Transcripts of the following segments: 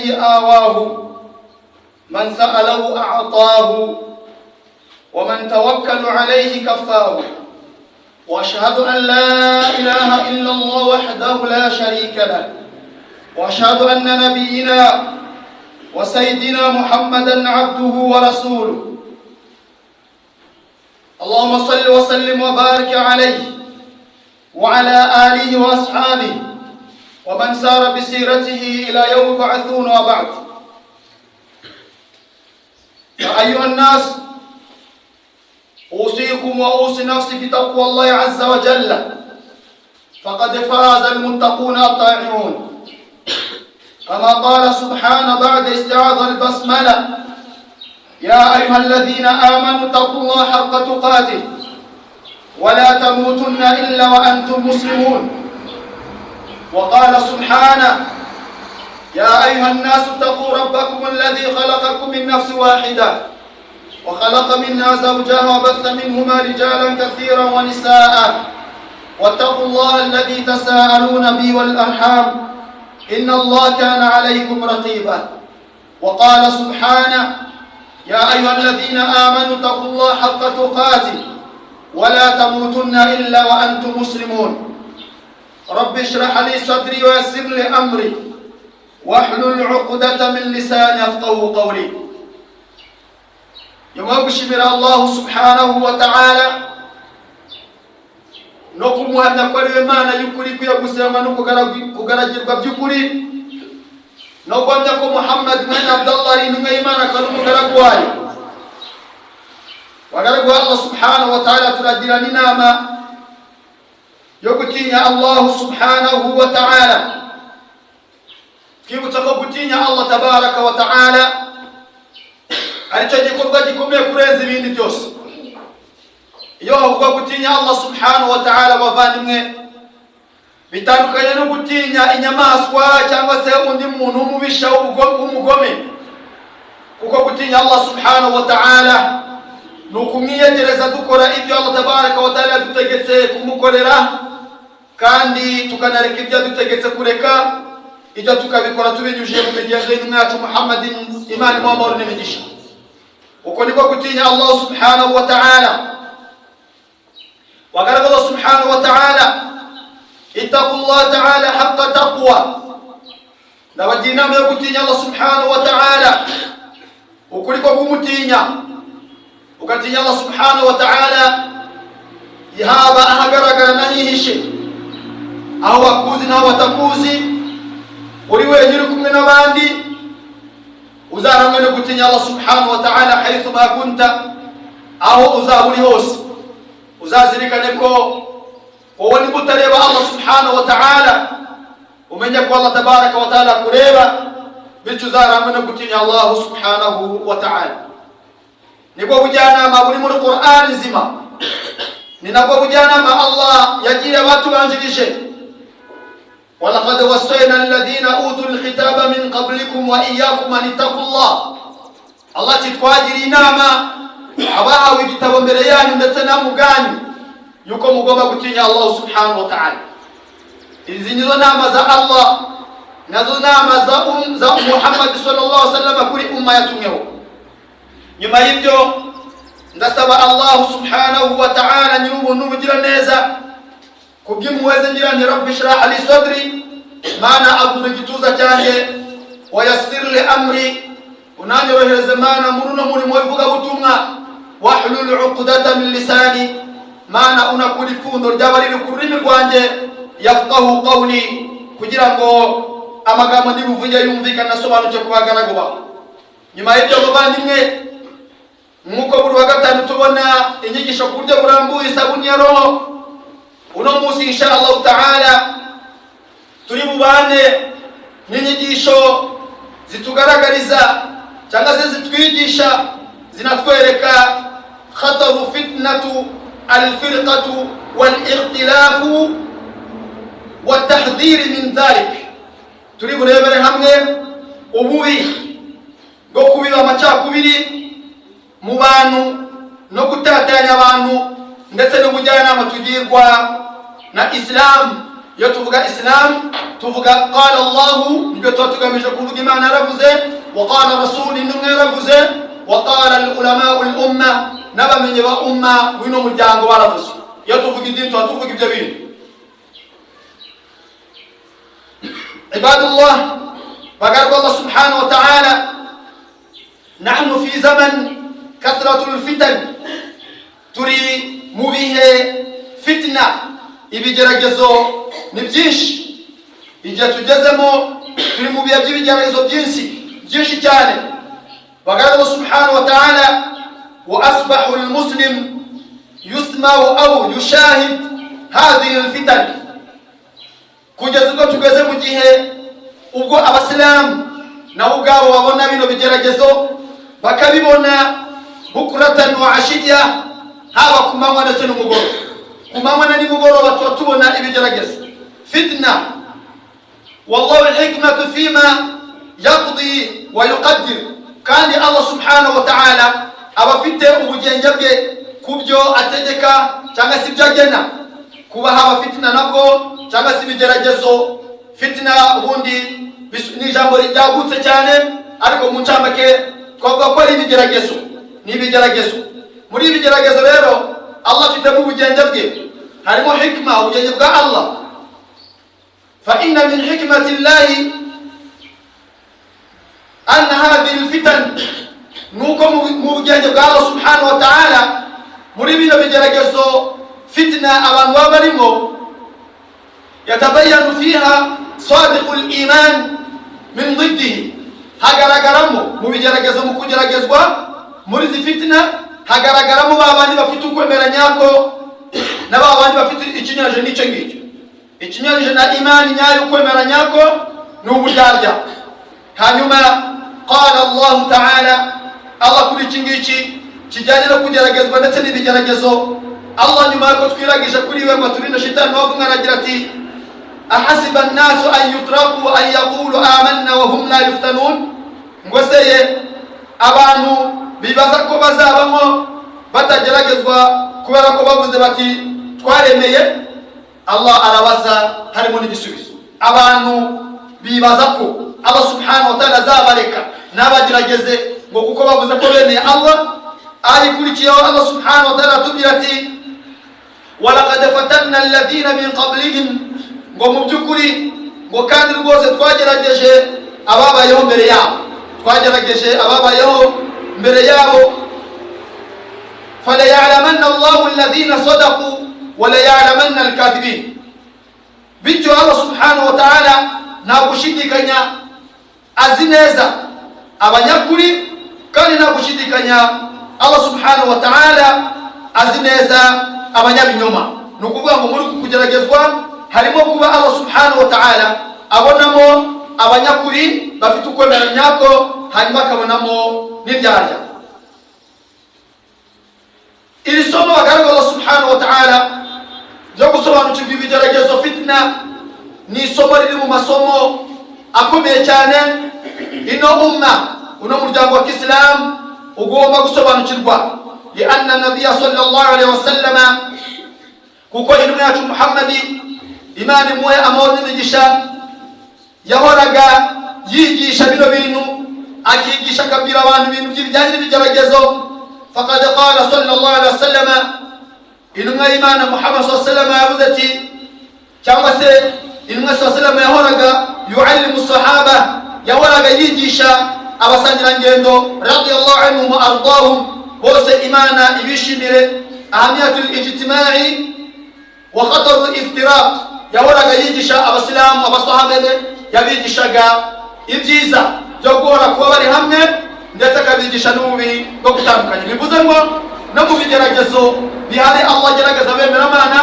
إليه آواه من سأله أعطاه ومن توكل عليه كفاه وأشهد أن لا إله إلا الله وحده لا شريك له وأشهد أن نبينا وسيدنا محمدا عبده ورسوله اللهم صل وسلم وبارك عليه وعلى آله وأصحابه ومن سار بسيرته إلى يوم يبعثون. وبعد، يا أيها الناس أوصيكم وأوصي نفسي بتقوى الله عز وجل فقد فاز المتقون الطائعون، كما قال سبحانه بعد استعاذ البسملة: يا أيها الذين آمنوا اتقوا الله حق تقاته ولا تموتن إلا وأنتم مسلمون. وقال سبحانه: يا أيها الناس اتقوا ربكم الذي خلقكم من نفس واحدة وخلق منها زوجها وبث منهما رجالا كثيرا ونساء واتقوا الله الذي تساءلون به والأرحام إن الله كان عليكم رقيبا. وقال سبحانه: يا أيها الذين آمنوا اتقوا الله حق تقاته ولا تموتن إلا وأنتم مسلمون. رب اشرح لي صدري ويسر لي أمري واحلل عقدة من لساني يفقهوا قولي. Yamwishimira Allah subhanahu wa ta'ala no kumuhamya ko ari Imana y'ukuri kuya gusema no kugaragirwa by'ukuri no kwamya ko Muhammad mwene Abdullah ari intumwa y'Imana kandi umugaragu wayo. Wagaragu Allah subhanahu wa ta'ala turagirana inama yo gutinya Allah subhanahu wa ta'ala, twibutsa ko gutinya Allah tabaraka wa ta'ala aricyo gikorwa gikomeye kurenza ibindi byose. Iyo havuga gutinya Allah subhanahu wa ta'ala, bavandimwe, bitandukanye no gutinya inyamaswa cyangwa se undi muntu umubisha w'umugome, kuko gutinya Allah subhanahu wa ta'ala ni ukumwiyegereza dukora ibyo Allah tabaraka wa ta'ala yadutegetse kumukorera, kandi tukanareka ibyo yadutegetse kureka, ibyo tukabikora tubinyujije mu migenzo y'umwacu Muhammadin Imana Muhammad n'imigisha. Uko niko gutinya Allah subhanahu wa ta'ala. وقال الله سبحانه وتعالى: اتقوا الله تعالى حق تقوى. نبجينا من gutinya Allah subhanahu wa ta'ala ukuri ko kumutinya, ukatinya Allah subhanahu wa ta'ala yihaba ahagaragara nahihishe, aho wakuzi naho watakuzi, uri wenyine kumwe n'abandi, uzaramwe no gutinya Allah subhanahu wa ta'ala haythu ma kunta, aho uzaba uri hose. Uzazirikane ko wowe niba utareba Allah subhanahu wa ta'ala, umenye ko Allah tabaraka wa ta'ala kureba, bityo uzaramwe no gutinya Allah subhanahu wa ta'ala. Nibwo bujyanama buri muri Qur'an nzima, ni nabwo bujyanama Allah yagiye abatubanjirije: وَلَقَدْ وَصَّيْنَا الَّذِينَ أُوتُوا الْكِتَابَ مِنْ قَبْلِكُمْ وَإِيَّاكُمْ أَنِ اتَّقُوا اللَّهَ. Allah titwagira inama abahawe igitabo mbere yanyu ndetse namugani yuko mugomba gutinya Allah subhanahu wa ta'ala. Izi nizo nama za Allah, nazo nama za Muhammad sallallahu alaihi wasallam kuri umma yatumyeho. Nyuma y'ibyo ndasaba Allah subhanahu wa ta'ala nyir'ubuntu bugira neza kubw'impuhwe ngira nti Rabbi shrah li sadri, Mana agura igituza cyanjye, wayassir li amri, unanyorohereze Mana muri no murimo w'ivuga butumwa, wahlul 'uqdatan min lisani, Mana unakuri ipfundo ry'abari ku rurimi rwanjye, yafqahu qawli, kugira ngo amagambo ndibuvuge yumvikana asobanutse ku bagaragu bawe. Nyuma y'ibyo bavandimwe, nk'uko buri wa gatanu tubona inyigisho ku buryo burambuye isabuni ya roho, uno munsi insha Allah ta'ala turi bubane n'inyigisho zitugaragariza cyangwa se zitwigisha zinatwereka khataru fitnatu alfirqatu walikhtilafu watahdhir min dhalik. Turi burebere hamwe ububi bwo kubiba amacakubiri mu bantu no gutatanya abantu, ndetse n'ubujyanama tugirwa na Islam iyo tuvuga islam tuvuga qala Allah nibyo tugamije kuvuga Imana yaravuze wa qala rasul intumwa yaravuze wa qala al ulama al umma nabamenye ba umma wino muryango baravuze iyo tuvuga idini tuvuga ibyo bintu ibadullah bagarwa Allah subhanahu wa ta'ala nahnu fi zaman kathratul fitan turi mubihe fitna ibigeragezo ni byinshi igihe tugezemo turi mu bihe by'ibigeragezo byinshi cyane bagarwa subhanahu wa ta'ala wa asbahu almuslim yusma'u aw yushahid hadhihi alfitan kugeza ubwo tugeze mu gihe ubwo abasilamu nabo ubwabo babona bino bigeragezo bakabibona bukuratan wa ashiya haba ku manywa ndetse n'umugoroba ku manywa na nimugoroba tuba tubona ibigeragezo fitna wallahu alhikmatu fima yaqdi wa yuqaddir kandi Allah subhanahu wa ta'ala abafite ubugenge bwe kubyo ategeka cyangwa se byagena kuba haba fitna nabwo cyangwa se ibigeragezo fitna ubundi ni ijambo ryagutse cyane ariko mu ncamake twavuga ko ari ibigeragezo ni ibigeragezo muri ibigeragezo rero Allah afite ubugenge bwe harimo hikma ubugenge bwa Allah fa inna min hikmati llahi an hadhihi alfitan nuko mu bugenge bwa Allah subhanahu wa ta'ala muri bino bigeragezo fitna abantu babarimo yatabayanu fiha sadiqul iman min ضده hagaragaramo mu bigeragezo mu kugeragezwa muri zi fitna hagaragaramo babandi bafite ukwemera nyako na babandi bafite ikinyaje n'icyo ngicyo ikinyaje na imani nyayo ukwemera nyako n'uburyarya hanyuma qala Allah ta'ala Allah kuri iki kijyanye no kugeragezwa ndetse n'ibigeragezo Allah nyuma ko twiragije kuri we ngo turinde shitani wavuga aragira ati ahasiba an-nasu an yutraku an yaqulu amanna wa hum la yuftanun ngo seye abantu bibaza ko bazabamo batageragezwa kubera ko bavuze bati twaremeye Allah arabaza harimo n'igisubizo abantu bibaza ko Allah subhanahu wa ta'ala azabareka nabagerageze ngo kuko bavuze ko bemeye Allah ari kurikiyeho Allah subhanahu wa ta'ala atubwira ati walaqad fatanna alladhina min qablihim ngo mu byukuri ngo kandi rwose twagerageje ababayeho mbere yabo twagerageje ababayeho mbere yabo fala ya'lamanna Allahu alladhina sadaqu wa la ya'lamanna al-kadhibin bityo Allah subhanahu wa ta'ala nta gushidikanya azi neza abanyakuri kandi nta gushidikanya Allah subhanahu wa ta'ala azi neza abanyabinyoma nukuvuga ngo muri kugeragezwa harimo kuba Allah subhanahu wa ta'ala abonamo abanyakuri bafite ukwemera nyako hanyuma akabonamo n'ibyarya iri somo bagaragaza Allah subhanahu wa ta'ala byo gusobanukirwa ibigeragezo fitna ni isomo riri mu masomo akomeye cyane ino umma uno muryango wa Islam ugomba gusobanukirwa li anna nabiyya sallallahu alaihi wasallam kuko intumwa yacu Muhammadi Imana muhe amahoro n'imigisha yahoraga yigisha bino bintu akigisha akabwira abantu ibintu by'ibijyanye n'ibigeragezo faqad qala sallallahu alaihi wasallam intumwa y'Imana Muhammad sallallahu alaihi wasallam yavuze ati cyangwa se intumwa sallallahu alaihi wasallam yahoraga yu'allimu sahaba yahoraga yigisha abasangirangendo radiyallahu anhum wa ardahum bose Imana ibishimire ahamiyatul ijtima'i wa khatarul iftiraq yahoraga yigisha abasilamu abasahaba be yabigishaga ibyiza byo guhora kuba bari hamwe ndetse akabigisha n'ububi bwo gutandukanya bivuze ngo no mu bigeragezo bihari Allah agerageza bemeramana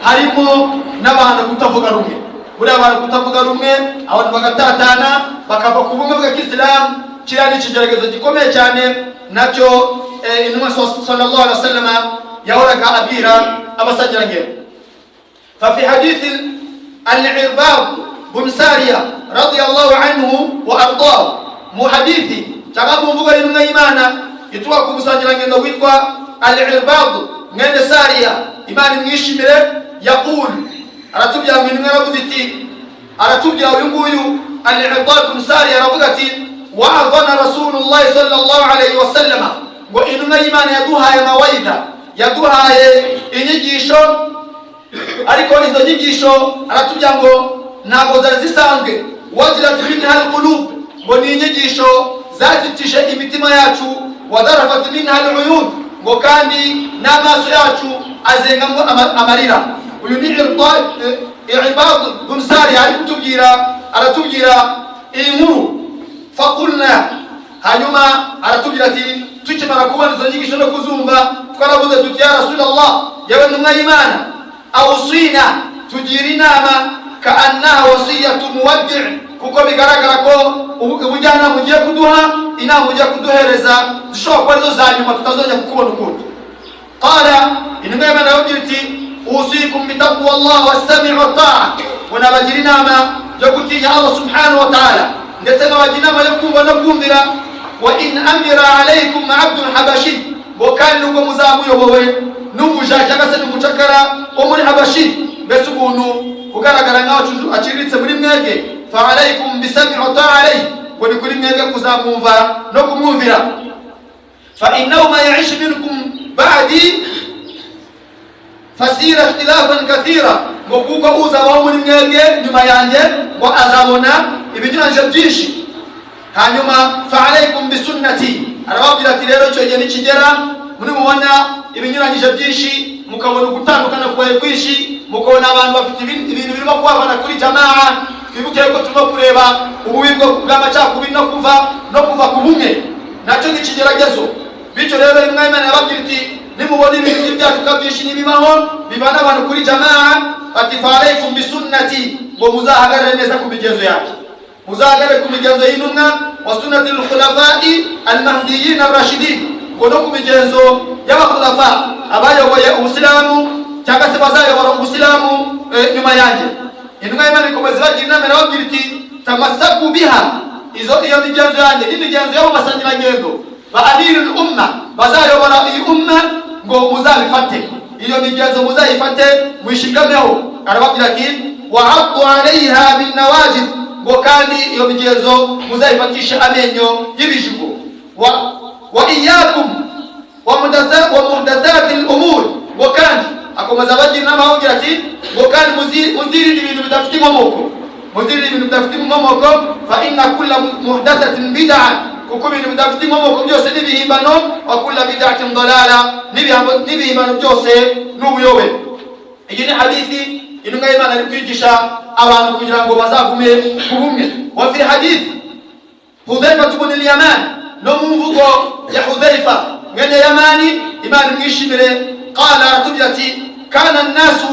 harimo n'abantu kutavuga rumwe buriya abantu kutavuga rumwe abantu bagatatana bakava ku bumwe bwa Islam kiriya ni ikigeragezo gikomeye cyane nacyo intumwa sallallahu alaihi wasallam yahoraga abwira abasangirangendo ففي حديث العرباض بن سارية رضي الله عنه وأرضاه محديثي تقابل مفقر من إيمانا يتوقع مساجرا ويتوى العرباض من سارية إيمان يشمل يقول aratubwira ngo intumwa yaravuze iti, aratubwira uyu nguyu al-Irbad bin Sariya aravuga ati wa'adhana Rasulullah sallallahu alayhi wa sallam, ngo intumwa y'Imana yaduhaye mawaidha, yaduhaye inyigisho, ariko izo nyigisho aratubwira ngo ntabwo zari zisanzwe, wajilat minha al-qulub, ngo ni inyigisho zatitije imitima yacu, wadarafat minha al-uyun, ngo kandi n'amaso yacu azengamo amarira. Uyu ni Irbad bin Sariya aratubwira iyi nkuru. Faqulna, hanyuma aratubwira ati tukimara kubona izo nyigisho no kuzumva twaravuze tuti ya Rasulullah, yewe ntumwa y'Imana, awusina, tugira inama kaannaha wasiyatu muwaddi', kuko bigaragara ko ubujyanama ugiye kuduha, inama ugiye kuduhereza zishobora kuba arizo za nyuma tutazongera kukubona ukundi. Qala, intumwa y'Imana yababwira iti usikum bitaqwa Allah was-sam'i wat-ta'a, unabagira inama yo gutinya Allah subhanahu wa ta'ala, ndetse n'abagira inama yo kumva no kumvira. Wa in amira alaykum abdun habashi, ngo kandi nubwo muzamuyobowe n'umuja cyangwa se n'umucakara wo muri Habashi, mbese umuntu ugaragara nk'aho aciriritse muri mwebwe, fa alaykum bisam'i wa ta'a alayhi, ngo ni kuri mwebwe kuzamwumva no kumwumvira. Fa innahu ma ya'ish minkum ba'di fasira ikhtilafan kathira, ngo kuko uzabaho muri mwebwe nyuma yanjye ngo azabona ibinyuranyije byinshi. Hanyuma fa alaykum bisunnati, arababwira ati rero icyo gihe nikigera muri mubona ibinyuranyije byinshi, mukabona gutandukana kwawe kwinshi, mukabona abantu bafite ibintu birimo kubavana kuri jamaa, twibuke ko turimo kureba ububi bw'amacakubiri no kuva ku bumwe, nacyo nikigeragezo. Bityo rero intumwa y'Imana yababwira iti nimubona ibintu by'ibyaduka byinshi n'ibibaho bivana abantu kuri jamaa, ati fa alaykum bisunnati, ngo muzahagarare neza ku migenzo yacu, muzahagarare ku migenzo y'intumwa, wa sunnati al-khulafa'i al-mahdiyyin ar-rashidin, ngo no ku migenzo y'abakhulafa abayoboye ubusilamu cyangwa se bazayobora ubusilamu nyuma yanjye. Intumwa y'Imana ikomeza ibagira inama irababwira iti tamassaku biha, iyo migenzo yanjye n'imigenzo y'abo basangirangendo ba amirul umma, bazayobora iyi umma, ngo muzabifate, iyo migenzo muzayifate mwishikameho. Arababwira ati wa'addu alayha bin nawajid, ngo kandi iyo migenzo muzayifatisha amenyo y'ibijigo. Wa iyyakum wa muhdathati al-umur, ngo kandi akomeza abagira inama avugira ati ngo kandi muzirinde ibintu bidafite inkomoko, muzirinde ibintu bidafite inkomoko. Fa inna kulla muhdathatin bid'ah, kuko ibintu bidafite inkomoko byose n'ibihimbano, wa kulla bid'atin dalala, n'ibihimbano byose n'ubuyobe. Iyi ni hadithi intumwa y'Imana iri kwigisha abantu kugira ngo bazagume ku bumwe. Wa fi hadith Hudhayfa ibn al-Yaman, no mu mvugo ya Hudhayfa mwene Yamani, Imana mwishimire, qala aratubwira ati kana an-nasu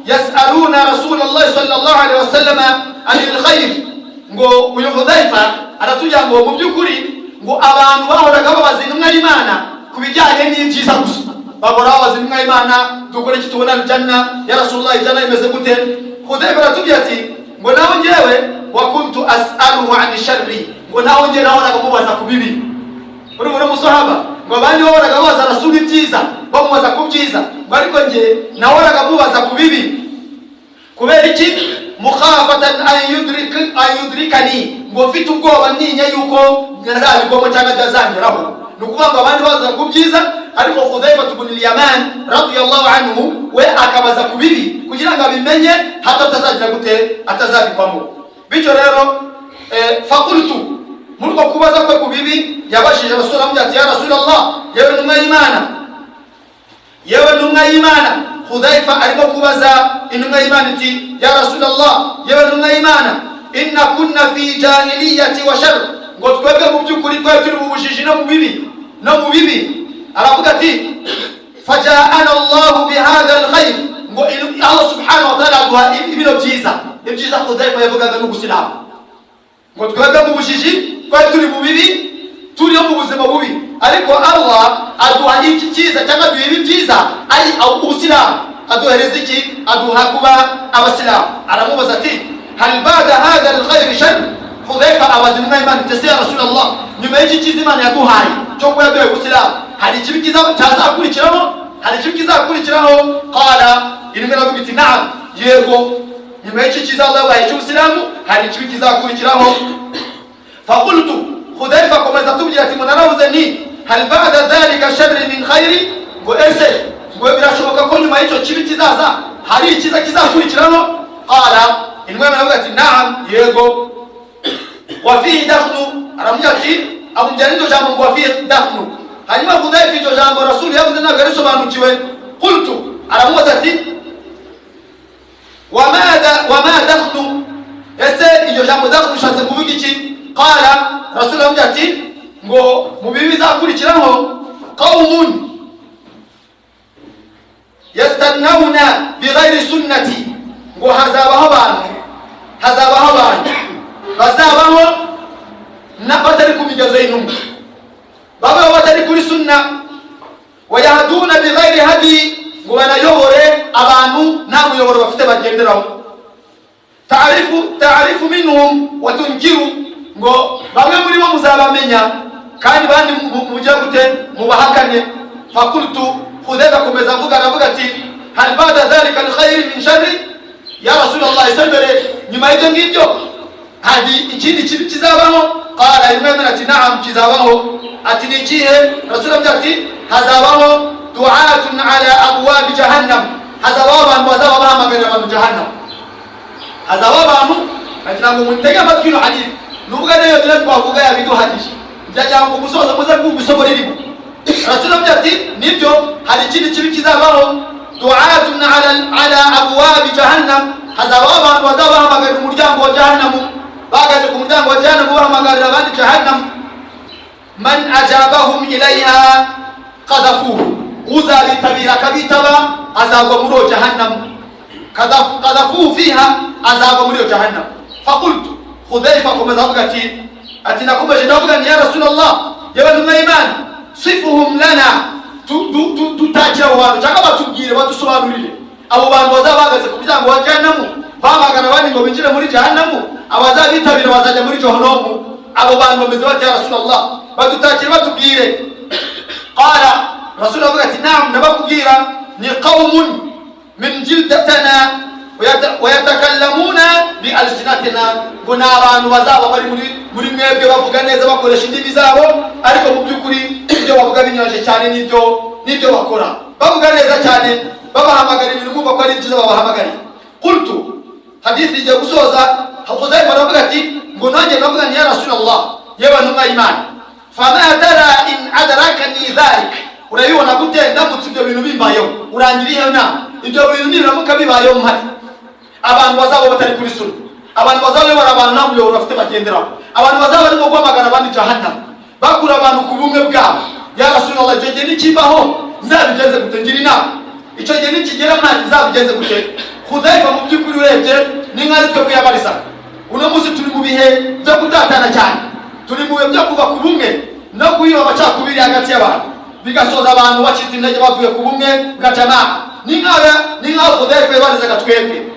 yas'aluna Rasulullah sallallahu alayhi wa sallam anil khair, ngo uyu Hudhayfa aratubwira ngo mu by'ukuri ngo abantu bahoraga babaza intumwa y'Imana ku bijyanye n'ibyiza gusa, bahora babaza intumwa y'Imana dukore iki tubona aljanna, ya Rasulullah aljanna imeze gute? Hudhayfa aratubwira ati ngo naho njyewe wa kuntu as'aluhu 'ani sharri, ngo naho njyewe nahoraga mubaza ku bibi. Muri musahaba ngo abandi bahoraga babaza Rasul ibyiza, bamubaza ku byiza, ngo ariko njye nahoraga mubaza ku bibi. Kubera iki? Mukhafatan an yudrikani, ngo mfite ubwoba ntinya yuko ntazabigwamo cyangwa byazangeraho. Ni ukuvuga ngo abandi babaza ku byiza, ariko Hudhayfa ibn al-Yaman radiyallahu anhu we akabaza ku bibi kugira ngo abimenye hato atazagira gute, atazabigwamo. Bityo rero faqultu, muri ko kubaza kwe ku bibi yabashije Rasulullah ati ya Rasulullah, yewe ntumwa y'Imana, yewe ntumwa y'Imana. Hudhayfa arimo kubaza intumwa y'Imana iti ya Rasulullah, yewe ntumwa y'Imana, inna kunna fi jahiliyyati wa sharr, ngo twebwe mu by'ukuri twari turi mu bujiji no mu bibi. Aravuga ati faja'ana Allah bihadha al-khayr, ngo Allah subhanahu wa ta'ala aduha ibintu byiza. Hudhayfa yavugaga n'ubusilamu, ngo twebwe mu bujiji twari turi mu bibi, turi mu buzima bubi, ariko Allah aduha iki cyiza cyangwa aduha ibi byiza, ari ubusilamu. Aduhereza iki? Aduha kuba abasilamu. Aramubaza ati hal ba'da hadha al-khayr sharr? Hudhayfa abaza intumwa y'Imana ati ya Rasulullah, nyuma y'iki cyiza Imana yaduhaye cyo kuba yaduhaye ubusilamu, hari ikibi cyazakurikiraho? Hari ikibi kizakurikiraho? Qala, intumwa iravuga iti na'am, yego nyuma y'iki cyiza Allah yabahaye cy'ubusilamu hari ikibi kizakurikiraho. Faqultu, Hudhaifa akomeza atubwira ati munaravuze ni hal ba'da dhalika sharri min khairi, ngo ese ngo birashoboka ko nyuma y'icyo kibi kizaza hari ikiza kizakurikiraho? Qala, intumwa aravuga ati na'am, yego. Wa fihi dakhnu, aramubwira ati amubwira n'iryo jambo ngo wa fihi dakhnu. Hanyuma Hudhaifa iryo jambo Rasul yavuze ntabwo arisobanukiwe. Qultu, aramubaza ati wa ma dakhnu, ese iryo jambo dakhnu shatse kuvuga iki? Qala, Rasul aramubwira ati ngo mu bibi bizakurikiraho qawmun yastannawna bighayri sunnati, ngo hazabaho abantu bazabaho batari ku migezo y'intumwa, babaho batari kuri sunna. Wayahduna bighayri hadi, ngo banayobore abantu nta muyoboro bafite bagenderaho. Ta'arifu minhum wa tunkiru, ngo bamwe muri bo muzabamenya kandi bandi mujya gute mubahakane. Fakultu, Hudhaifa akomeza avuga ati hal ba'da dhalika alkhair min sharri, ya Rasulullah sallallahu nyuma y'ibyo ngibyo hari ikindi kibi kizabaho? Qala, imana ati na'am, kizabaho. Ati ni ikihe? Rasulullah ati hazabaho du'atun ala abwab jahannam, hazabaho abantu bazaba bahamagarira abantu jahannam. Hazabaho abantu, ati nango mutege amatwi no hadith nubwo nayo dile twavuga yabiduhadisha byajyango umusozo muze kugusobora iribo. Rasulullah ati nibyo hari ikindi kibi kizabaho, du'atun ala abwab jahannam, hazabaho abantu bazaba bahamagarira umuryango wa jahannam, bagaze ku muryango wa jahannam bahamagarira abandi jahannam. Man ajabahum ilayha qadhafuhu, uzabitabira kabitaba azagwa muri jahannam, qadhafuhu fiha, azagwa muri jahannam. Faqultu, Hudhaifa akomeza avuga ati nakomeje ndavuga ni ya Rasulullah, yewe n'imana sifuhum lana, tutakira abo bantu cyangwa batubwire badusobanurire abo bantu bazaba bagaze ku muryango wa jahannam bamagana abandi ngo binjire muri jahannam, abazabitabira bazajya muri jahannam. Abo bantu bameze bati ya Rasulullah, badutakire batubwire. Qala, Rasulullah avuga ati na'am, nabakubwira ni qawmun min jildatana wa yatakallamuna bi alsinatina, ngo ni abantu bazaba bari muri mwebwe bavuga neza bakoresha indimi zabo, ariko mu by'ukuri ibyo bavuga binyuranye cyane n'ibyo bakora, bavuga neza cyane babahamagarira ibintu mwumva ko ari byiza babahamagariye. Qultu, hadithi ije gusoza, Hudhaifa aravuga ati ngo nanjye ndavuga ni ya Rasulullah, yewe ntumwa y'Imana, fama tara in adrakani dhalik, urabibona gute ndamutse ibyo bintu bimbayeho? Urangiriye na ibyo bintu nibiramuka bibayeho mpari, abantu bazaba batari kuri sunna, abantu bazaba bayobora abantu nta muyoboro bafite bagenderaho, abantu bazaba barimo guhamagara abandi jahannam, bakura abantu ku bumwe bwabo. Ya Rasulullah, icyo gihe nikibaho nzabigenze gute? Ngira inama, icyo gihe nikigera nta nzabigenze gute? Hudhaifa mu by'ukuri urebye ni nk'ari twe kuyabariza. Uno munsi turi mu bihe byo gutatana cyane, turi mu bihe byo kuva ku bumwe no kuyiba amacakubiri hagati y'abantu, bigasoza abantu bacitse intege bavuye ku bumwe bwa jamaa. Ni nk'aho Hudhaifa yabarizaga twebwe,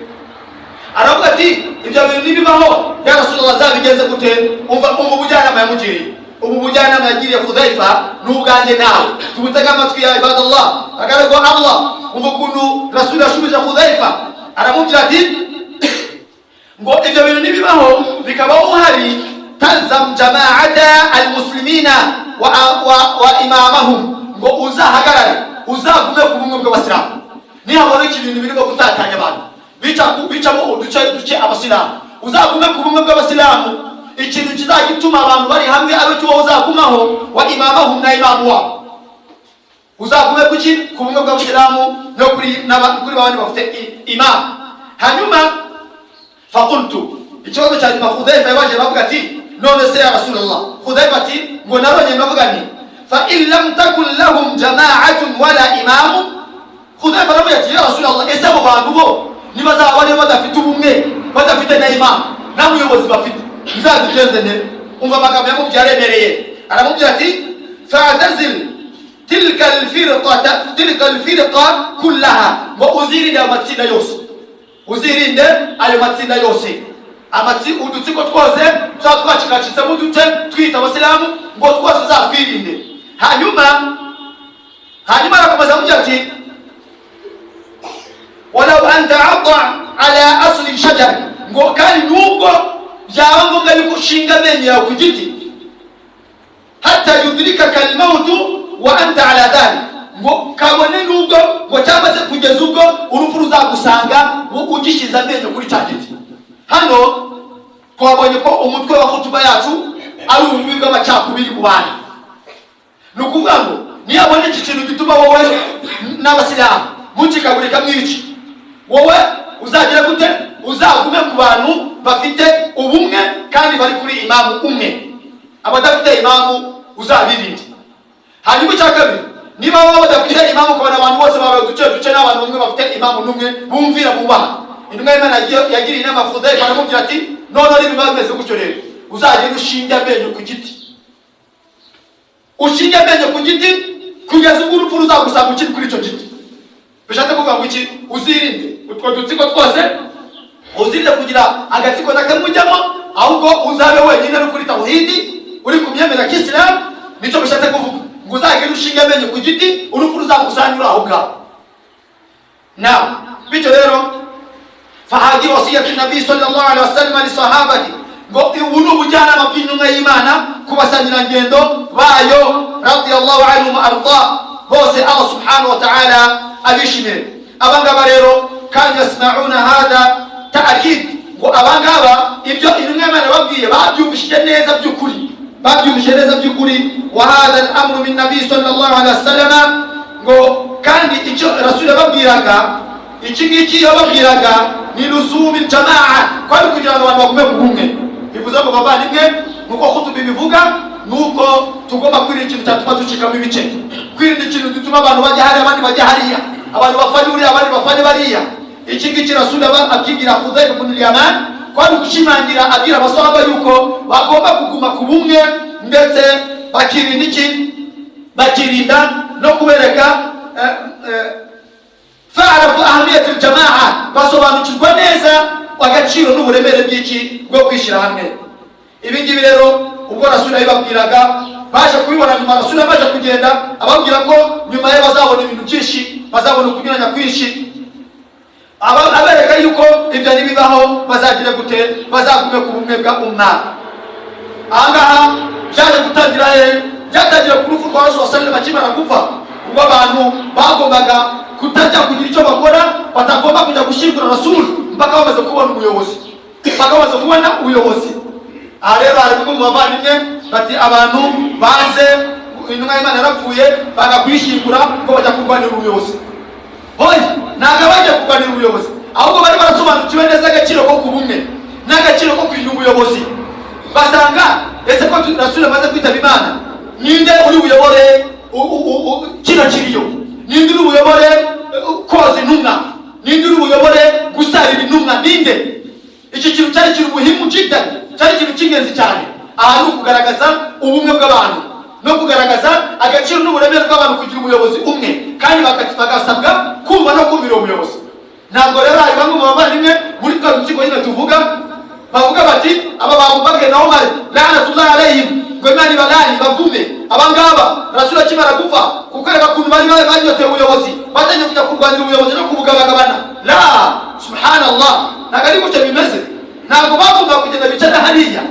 aravuga ati ibyo bintu nibibaho ya Rasulullah nzabigenze gute? Umva ubujyanama yamugiriye, ubu bujyanama yagiriye Hudhaifa n'ubwanjye nawe tubutega amatwi ya ibadallah, agaragwa Allah. Umva ukuntu Rasul yashubije Hudhaifa, aramubwira ati ngo ibyo bintu nibibaho bikabaho uhari, talzam jama'ata almuslimina wa imamahum, ngo uzahagarare uzagume ku bumwe bw'abasilamu. Nihabona ibintu birimo gutatanya abantu bicamo uduce abasilamu, uzagume ku bumwe bw'abasilamu. Ikintu kizagituma abantu bari hamwe abe cyo uzagumaho, wa imamahum, na imamu wabo. Uzagume kuki? Ku bumwe bw'abasilamu no kuri babandi bafite imam. Hanyuma faqultu, ikibazo cya nyuma Hudhaifa yabaje bavuga ati none se ya Rasulullah, Hudhaifa ati ngo nabonye bavuga ni fa in lam takun lahum jama'atun wala imam. Hudhaifa aravuga ati ya Rasulullah, ese abo bantu bo nibazaba bari badafite ubumwe, badafite na imam na muyobozi bafite, nzabigenze ne? Umva amagambo yamubye aremereye, aramubwira ati fa'tazil tilka alfirqa kullaha, ngo uzirinde amatsinda yose, uzirinde ayo matsinda yose, udutsiko twose tuba twacikacitse mu duce twita abasilamu, ngo twose uzatwirinde. hanyuma arakomeza avuga ati walau anta adha ala asli shajar, ngo kandi nubwo byaba ngombwa yuko ushinga amenyo yawe ku giti, hatta yudrikaka al-mautu wa anta ala dhalik, ngo kabone nubwo ngo cyamaze kugeza ubwo urupfu ruzagusanga ugishiza amenyo kuri cya giti. Hano twabonye ko umutwe wa hutuba yacu ari ububi bw'amacakubiri mu bantu. Ni ukuvuga ngo niyabone iki kintu gituma wowe n'abasilamu mukikagurika mw'iki, wowe uzagira gute? Uzagume ku bantu bafite ubumwe kandi bari kuri imamu umwe. Abadafite imamu uzabirinde. Hanyuma icya kabiri, niba wowe badafite imamu ukabona abantu bose babaye uduce n'abantu bamwe bafite imamu n'umwe bumvira bubaha, intumwa y'Imana yagiriye inama Hudhayfa aramubwira ati none niba bimeze gutyo rero uzagenda ushinge amenyo ku giti, ushinge amenyo ku giti kugeza ubwo urupfu ruzagusanga ukiri kuri icyo giti. Bishatse kuvuga ngo iki? Uzirinde utwo dutsiko twose, uzirinde kugira agatsiko nakamujyamo, ahubwo uzabe wenyine uri kuri tawhidi, uri ku myemera y'Isilamu. Nicyo bishatse kuvuga ngo uzagenda ushinge amenyo ku giti, urupfu ruzagusanga uri aho ngaho. Naam, bityo rero fahadi wasiyatu nabii sallallahu alaihi wasallam li sahabati, ngo ubu ubujyanama bw'intumwa y'Imana ku basangirangendo bayo radiyallahu anhum arda bose Allah subhanahu wa ta'ala abishimire. Abangaba rero kandi yasma'una hada ta'kid, ngo abangaba ibyo intumwa y'Imana babwiye babyumvishije neza by'ukuri, babyumvishije neza by'ukuri. Wa hada al-amru min nabii sallallahu alaihi wasallam, ngo kandi icyo rasul babwiraga, iki ngiki yababwiraga ni luzumi jamaa, kwari kugira ngo abantu bagume ku bumwe. Bivuze ngo bavandimwe, nuko khutuba bivuga nuko tugomba kwirinda ikintu cyatuma ducikamo ibice, kwirinda ikintu gituma abantu bajya hariya abandi bajya hariya, abantu bafanye uriya abandi bafanye bariya. Iki ngiki rasul ababwira Hudhayfa ibn al-Yaman kwari gushimangira abwira abasahaba yuko bagomba kuguma ku bumwe, ndetse bakirinda iki? Bakirinda no kubereka fa'arafu ahamiyatu al-jamaa, basobanukirwa neza agaciro n'uburemere bw'iki bwo kwishyira hamwe. Ibi ngibi rero ubwo rasul yababwiraga baje kubibona nyuma, rasul baje kugenda ababwira ko nyuma ye bazabona ibintu byinshi, bazabona kunyuranya kwinshi, abereka yuko ibyo nibibaho bazagira gute? Bazagume ku bumwe bwa umma. Ahangaha byaje gutangira byatangira ku rupfu rwa Rasul sallallahu alaihi wasallam gupfa, ubwo abantu bagombaga kutajya kugira icyo bakora, batagomba kujya gushyingura Rasul mpaka bamaze kubona ubuyobozi, mpaka bamaze kubona ubuyobozi. Aha rero hari bamwe mu bavandimwe bati abantu banze intumwa y'Imana yarapfuye baga kuyishyingura ngo bajya kurwanira ubuyobozi. Hoyi ntabwo bajya kurwanira ubuyobozi, ahubwo bari barasobanukiwe neza agaciro ko ku bumwe n'agaciro ko kwirinda ubuyobozi. Basanga ese ko Rasul amaze kwitaba Imana, ninde uri buyobore kino kiriyo? Ninde uri buyobore koza intumwa? Ninde uri buyobore gusarira intumwa? Ninde? Iki kintu cyari kiri muhimu cyane, cyari ikintu cy'ingenzi cyane. Aha ni ukugaragaza ubumwe bw'abantu no kugaragaza agaciro n'uburemere bw'abantu kugira umuyobozi umwe, kandi bagasabwa kumva no kumvira umuyobozi. Ntabwo rero hari bamwe mu bavandimwe muri twa dutsiko nyine tuvuga bavuga bati aba bagubage na Umar la'natullahi alayhim, ngo Imana ibalahi bavume abangaba. Rasul akimara gupfa kukareka kuntu bari banyoteye ubuyobozi, batangiye kujya kurwanira ubuyobozi no kubugabagabana. La subhanallah, ntabwo ari gutyo bimeze. Ntabwo bagomba kugenda bicara hariya,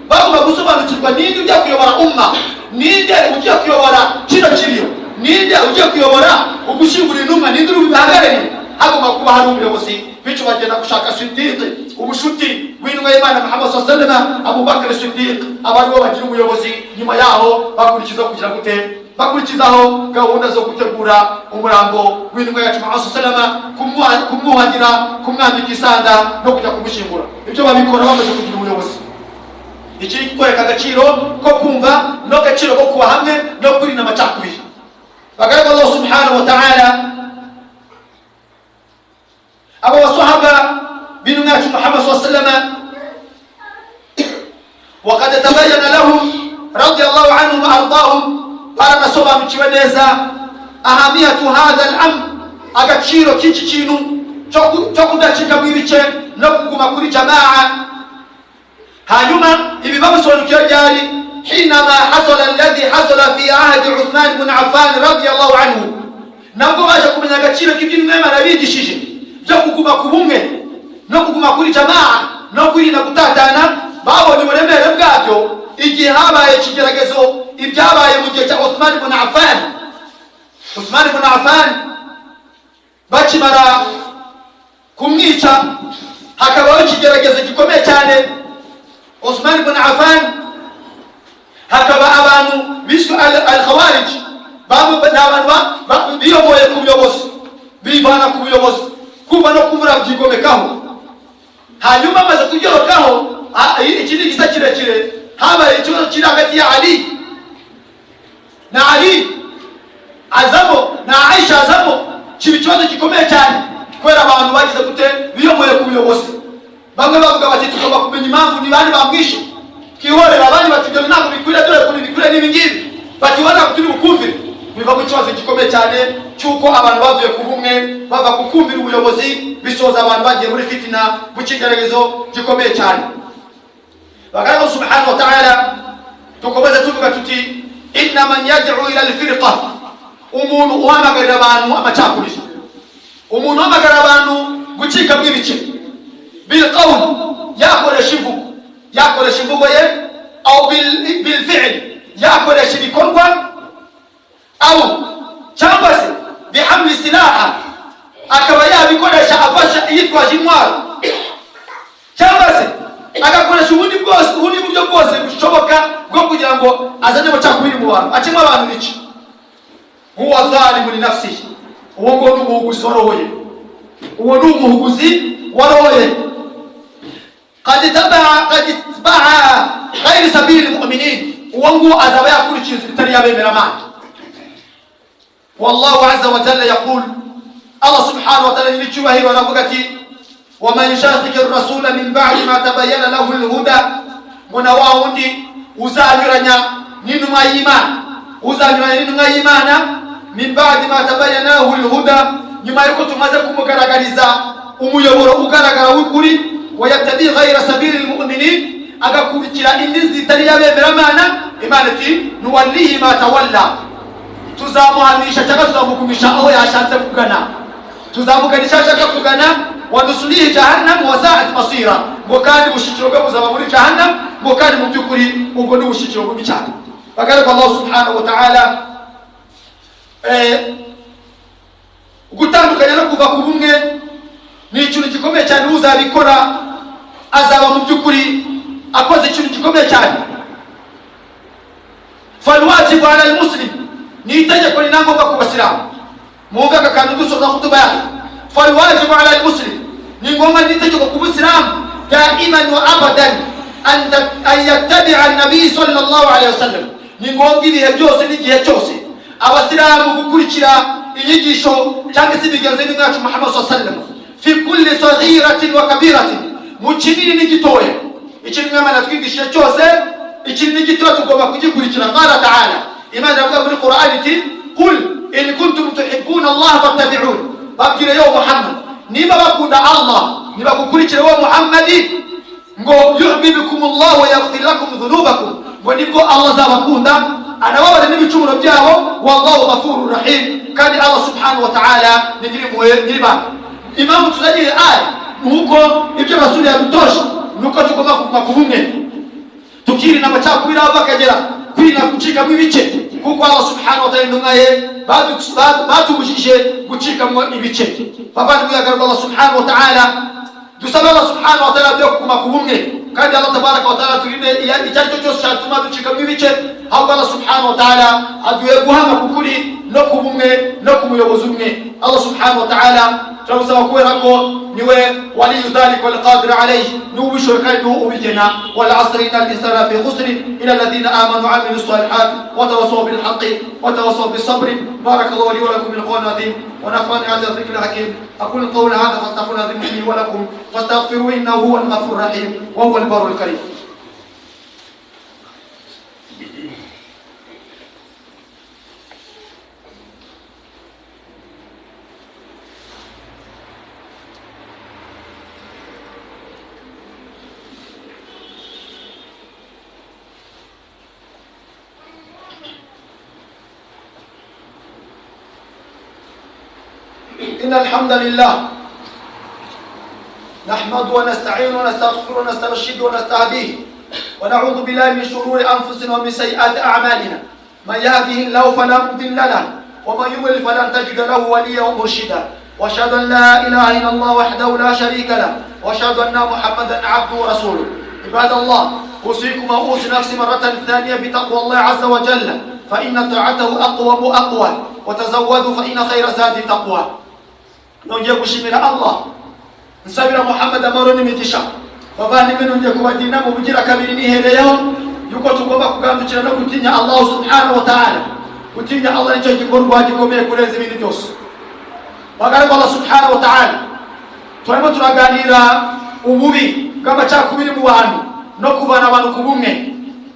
bagomba gusobanukirwa ninde ugiye kuyobora umma, ninde ugiye kuyobora kino kiriyo, ninde ugiye kuyobora ugushyingura intumwa, ninde uri bubihagarariye. Hagomba kuba hari umuyobozi. Bityo bagenda gushaka Siddiq, ubushuti w'intumwa y'Imana Muhammad sallallahu alaihi wasallam, Abu Bakr Siddiq, abaribo bagira umuyobozi. Nyuma yaho bakurikiza kugira gute? Bakurikizaho gahunda zo gutegura umurambo w'intumwa yacu Muhammad sallallahu alaihi wasallam, kumwuhagira, kumwambika isanda no kujya kumushyingura. Ibyo babikora bamaze kugira umuyobozi. Iki kikwereka agaciro ko kumva no agaciro ko kuba hamwe no kurinda amacakubiri. Bagaragaza Allah subhanahu wa ta'ala abo basahaba b'intumwa yacu Muhammad sallallahu alaihi wasallam, وقد تبين لهم رضي الله عنهم وارضاهم baranasobanukiwe neza ahamiyatu hadha al-amr, agaciro k'iki kintu cyo kudacika mu ibice no kuguma kuri jamaa. Hanyuma ibi babisobanukiwe ryari? hinama hasala alladhi hasala fi ahdi Uthman ibn Affan radiyallahu anhu, nabwo baje kumenya agaciro k'ibyo Imana yabigishije byo kuguma ku bumwe no kuguma kuri jamaa no kwirinda gutatana babonye uburemere bwabyo igihe habaye ikigeragezo ibyabaye mu gihe cya Uthman ibn Affan. Uthman ibn Affan bakimara kumwica hakabaho ikigeragezo gikomeye cyane. Uthman ibn Affan hakaba abantu bishwe al-Khawarij n'abantu biyoboye ku buyobozi bivana ku buyobozi kuba no kubura byigomekaho. Hanyuma amaze kuryorokaho ikindi gisa kirekire habaye ikibazo kiri hagati ya Ali azamo na Aisha azamo, kiba ikibazo gikomeye cyane kubera abantu bagize gute biyoboye ku buyobozi. Bamwe bavuga bati tugomba kumenya impamvu ni bandi bamwishe twihorera, abandi bati ibyo ntabwo bikwiriye dore kuri bikwiriye n'ibi ngibi batibona kuturi bukumvire. Biva mu kibazo gikomeye cyane cyuko abantu bavuye ku bumwe bava kukumvira ubuyobozi bisoza abantu bagiye muri fitina mu kigeragezo gikomeye cyane. Bagaraho subhanahu wa ta'ala tukomeza tuvuga tuti inna man yad'u ila al-firqa, umuntu uhamagarira abantu amacakubiri, umuntu uhamagarira abantu gucika bw'ibice bil qawl, yakoresha imvugo ye au bil fi'l, yakoresha ibikorwa au cyangwa se bihamli silaha, akaba yabikoresha afasha yitwaje intwaro, cyangwa se agakoresha ubundi buryo bwose bushoboka bwo kugira ngo azanye amacakubiri mu bantu, acemo abantu bice. Huwa zalimu li nafsihi, uwo ngo ni umuhuguzi warohoye, uwo ni umuhuguzi warohoye. Qad itba'a ghayri sabili mu'minin, uwo ngo azaba yakurikiza ibitari y'abemeramana. Wallahu azza wa jalla yaqul, Allah subhanahu wa ta'ala y'icyubahiro aravuga ati ومن يشاقق الرسول من بعد ما تبين له الهدى, muna wa wundi uzanyuranya n'intumwa y'Imana min ba'di ma tabayyana lahu al-huda, nyuma yuko tumaze kumugaragariza umuyoboro ugaragara w'ukuri, wayattabi ghayra sabili al-mu'minin, agakurikira indi zitari y'abemeramana. Imana iti nuwallihi ma tawalla, tuzamuhamisha cyangwa tuzamugumisha aho yashatse kugana, tuzamuganisha ashaka kugana. wanusulihi jahannam wa sa'at masira, ngo kandi bushikiro bwe buzaba muri jahannam, ngo kandi mu byukuri ubwo ni bushikiro bwe cyane. Bagaraba Allah subhanahu wa ta'ala gutandukanya no kuva ku bumwe ni ikintu gikomeye cyane. Uzabikora azaba mu byukuri akoze ikintu gikomeye cyane. Falwajibu ala almuslim, ni itegeko rinangomba ku basilamu. Mwumva kandi dusoza kutuba yake. فالواجب على المسلم نقوم نتجه كمسلم دائما وابدا ان يتبع النبي صلى الله عليه وسلم. نقوم gihe byose n'igihe cyose abasilamu gukurikira inyigisho cyangwa se ibigenzo n'umwacu Muhammad sallallahu alaihi wasallam fi kulli saghiratin wa kabiratin, mu kinini n'igitoya. Ikintu Imana twigishije cyose, ikintu n'igitoya tugomba kugikurikira. Qala ta'ala, Imana avuga muri Qur'an iti qul in kuntum tuhibbuna Allah fattabi'un, babwire yo Muhammad niba bakunda Allah nibagukurikire wo Muhammadi, ngo yuhibbukum Allah wa yaghfir lakum dhunubakum, ngo nibwo Allah azabakunda anababara n'ibicumuro byabo. Wallahu ghafurur rahim, kandi Allah subhanahu wa ta'ala ni nyiriba. Imam tuzagira aya nuko ibyo Rasuli yadutosha, nuko tugomba kuguma ku bumwe, tukiri na macakubiri aho bakagera kwina gucika mu bice, kuko Allah subhanahu wa ta'ala ndungaye batubujije gucikamo ibice. Bavandimwe yagarura Allah subhanahu wa ta'ala, dusaba Allah subhanahu wa ta'ala byo kuguma ku bumwe, kandi Allah tabaraka wa ta'ala turinde icyo cyose cyatuma ducikamo ibice, ahubwo Allah subhanahu wa ta'ala aduye guhanga ku kuri no ku bumwe no ku muyobozi umwe. Allah subhanahu wa ta'ala turamusaba kubera ko niwe waliyu dhalika wal qadir alayhi, n'ubishoboye kandi n'ubigena. wal asri innal insana fi khusr illa alladhina amanu wa amilus salihat wa tawassaw bil haqqi wa tawassaw bis sabr. barakallahu li wa lakum bil qur'an azim wa nafa'ani hadha dhikr hakim. aqulu qawla hadha fastaghfiruhu li wa lakum fastaghfiruhu innahu huwal ghafurur rahim wa huwal barrul karim. إن الحمد لله نحمد ونستعين ونستغفر ونسترشد ونستهديه ونعوذ بالله من شرور أنفسنا ومن سيئات أعمالنا من يهده الله فلا مضل له ومن يضلل فلن تجد له وليا مرشدا واشهد ان لا اله الا الله وحده لا شريك له واشهد ان محمدا عبده ورسوله. عباد الله، اوصيكم واوصي نفسي مره ثانيه بتقوى الله عز وجل فان طاعته اقوم واقوى وتزودوا فان خير زاد التقوى. nongeye gushimira Allah nsabira Muhammad amaro n'imigisha bavandimwe nongeye kubagirira mu bugira kabiri nihereyeho yuko tugomba kugandukira no gutinya Allah subhanahu wa ta'ala. Gutinya Allah nicyo gikorwa gikomeye kurenza ibindi byose. Bagaraga Allah subhanahu wa ta'ala, turimo turaganira ububi bw'amacakubiri mu bantu no kuvana abantu ku bumwe.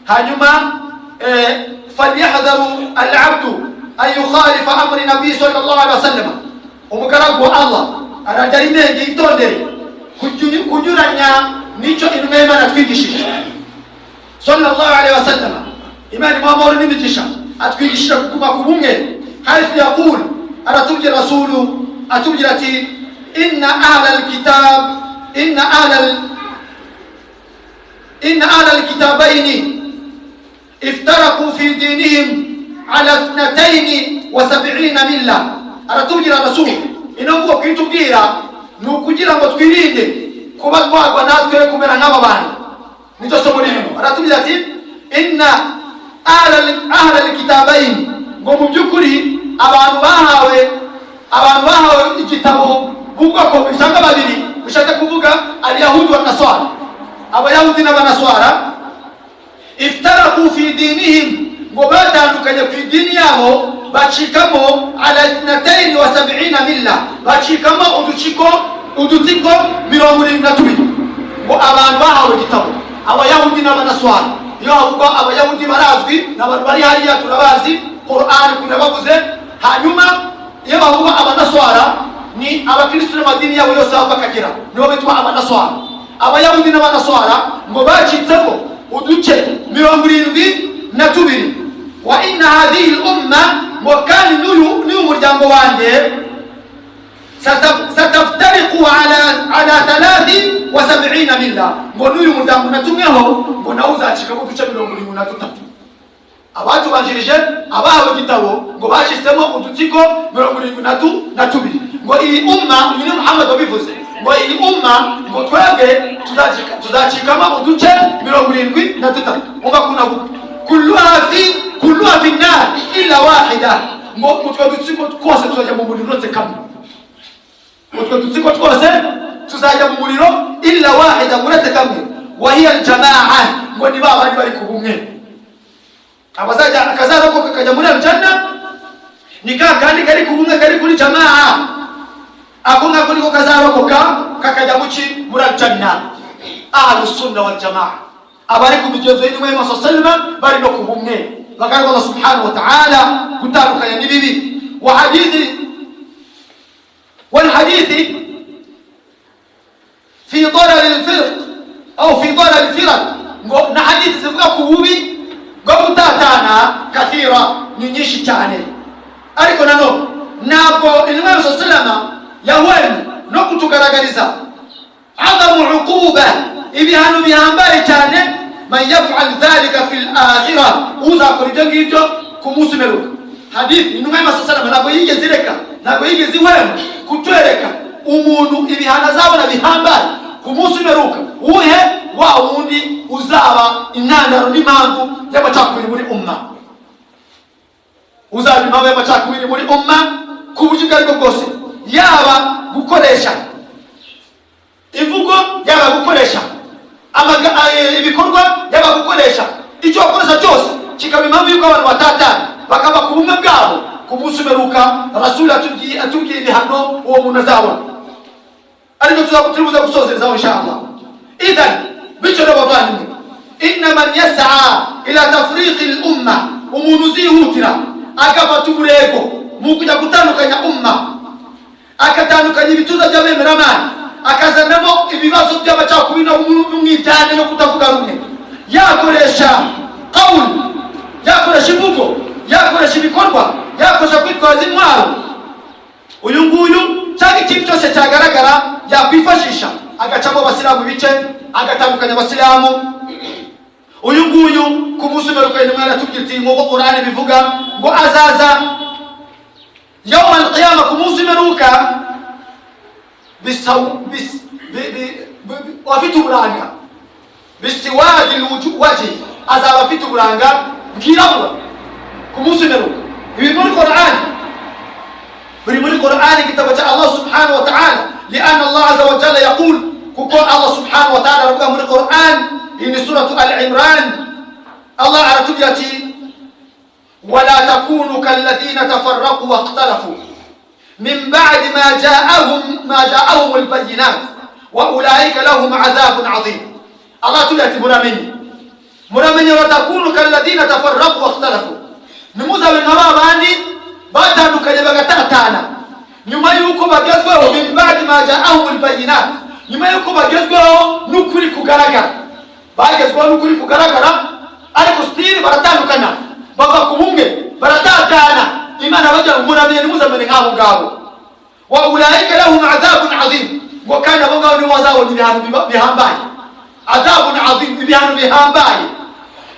Hanyuma falyahdharu al-'abdu an yukhalifa amri nabi sallallahu alaihi wasallam. Umugaragu wa Allah arajya intege itondere kunyuranya nicyo intumwa y'Imana twigishije sallallahu alaihi wasallam. Imana mwamoro n'imigisha atwigishira kuguma ku bumwe. Haifu yaqul aratubwira rasulu atubwira ati inna ahla alkitabaini iftaraku fi dinihim ala 72 milla. Aratubwira rasulu inongo kwitubwira nukugira ngo twirinde kuba twagwa natwe kumera nk'aba bantu. Nicyo somo ririmo. Aratubwira ati inna ahla alkitabaini, ngo mu by'ukuri abantu bahawe igitabo bw'ubwoko bw'ishanga babiri bushaka kuvuga abayahudi n'abaswara. Abayahudi n'abanaswara iftaraku fi dinihim, ngo batandukanye ku idini yabo bacikamo ala 72 milla, bacikamo udutsiko 72. ngo abantu bahawe igitabo abayahudi n'abanaswara. Iyo havuga abayahudi barazwi n'abantu bari hariya turabazi Qur'an kunabavuze. Hanyuma iyo bavuga abanaswara ni abakristo n'amadini yabo yose bakagira nibo bitwa abanaswara. Abayahudi n'abanaswara ngo bacitsemo uduce 72. wa inna hadhihi al-umma mukani n'uyu muryango wanjye sataftariqu ala 73 milla, ngo n'uyu muryango natumweho ngo nawe uzacikamo uduce 73. abatubanjirije abahawe igitabo ngo bashitsemo udutsiko 72. ngo iyi umma ni Muhammad wabivuze, ngo iyi umma ngo twebwe tuzacikamo uduce 73. umva kulluha fi nar illa wahida, ngo utwo dutsiko twose tuzajya mu muriro kamwe. utwo dutsiko twose tuzajya mu muriro illa wahida, muretse kamwe. wa hiya al-jamaa, ngo ni babandi bari ku bumwe. akazarokoka kajya muri aljanna ni kandi kari ku bumwe, kari kuri jamaa. ako ngako niko kazarokoka kakajya muri aljanna. ahlus sunna wal jamaa, abari ku migenzo y'intumwa y'Imana sallallahu bari no ku bumwe. Bagaraga Allah subhanahu wa ta'ala gutandukanya n'ibibi. والحديث في ضرر الفرق أو في ضرر الفرق. نحديث zivuga ku bubi bwo gutatana kathira ni nyinshi cyane, ariko nanone ntabwo intumwa y'Imana sallallahu yahwemye no kutugaragariza adamu uquba, ibihano bihambaye cyane. man yaf'al dhalika fil akhirah, uzakora ibyo ngibyo ku munsi w'imperuka. Hadithi intumwa y'Imana sallallahu ntabwo yigeze ireka, ntabwo yigeze ihwema kutwereka umuntu ibihano azabona bihambaye ku munsi w'imperuka. uhe wa wundi uzaba intandaro n'impamvu y'amacakubiri muri umma, uzaba impamvu y'amacakubiri muri umma ku buryo ubwo aribwo bwose, yaba gukoresha imvugo, yaba gukoresha ibikorwa, yaba gukoresha icyo wakoresha cyose kikaba impamvu y'uko abantu batatana bakaba ku bumwe bwabo ku munsi w'imperuka. Rasuli atubwiye ibihano uwo muntu azabona, ariko turibuza gusozerezaho inshallah. idhan bityo rero bavandimwe, inna man yas'a ila tafriqi al-umma, umuntu uzihutira agafata uburego mu kujya gutandukanya umma, akatandukanya ibituza by'abemeramana, akazanamo ibibazo by'amacakubiri n'umwijyane no kutavuga rumwe, yakoresha qawl, yakoresha imvugo, yakoresha ibikorwa, yakoresha kwitwaza intwaro. uyu nguyu cyangwa ikintu cyose cyagaragara yakwifashisha agacamo abasilamu bice agatandukanya abasilamu. Uyu nguyu ku munsi w'imperuka intumwa yaratubwiye ati nk'uko Qur'ani bivuga ngo azaza yawm al-qiyamah ku munsi w'imperuka wafite uburanga bisiwadi wajhi, azaba afite uburanga bwirabura ku munsi w'imperuka. Ibi muri Qur'ani, buri muri Qur'ani igitabo cya Allah subhanahu wa ta'ala, lianna Allah azza wa jalla yaqul, kuko Allah subhanahu wa ta'ala aravuga muri Qur'an, ini suratu Al-Imran, Allah aratubwira ati wala takunu kalladhina tafarraqu wa ikhtalafu min ba'di ma ja'ahum al-bayyinat wa ulaika lahum 'adhabun 'adhim. Allah atubwira ati muramenye wa takunu kalladhina tafarraqu wa ikhtalafu, nimuzabe nk'abandi batandukanye bagatatana nyuma yuko bagezweho min ba'di ma ja'ahum al-bayyinat, nyuma yuko bagezweho n'ukuri kugaragara. Bagezweho n'ukuri kugaragara ariko stili baratandukana, bava ku bumwe baratatana. Imana bajya muramenye nimuzamene nk'abo ngabo. Wa ulaika lahum 'adhabun 'adhim, ngo kandi abo ngabo nibo bazabona ibihano bihambaye. Adhabun 'adhim, ibihano bihambaye.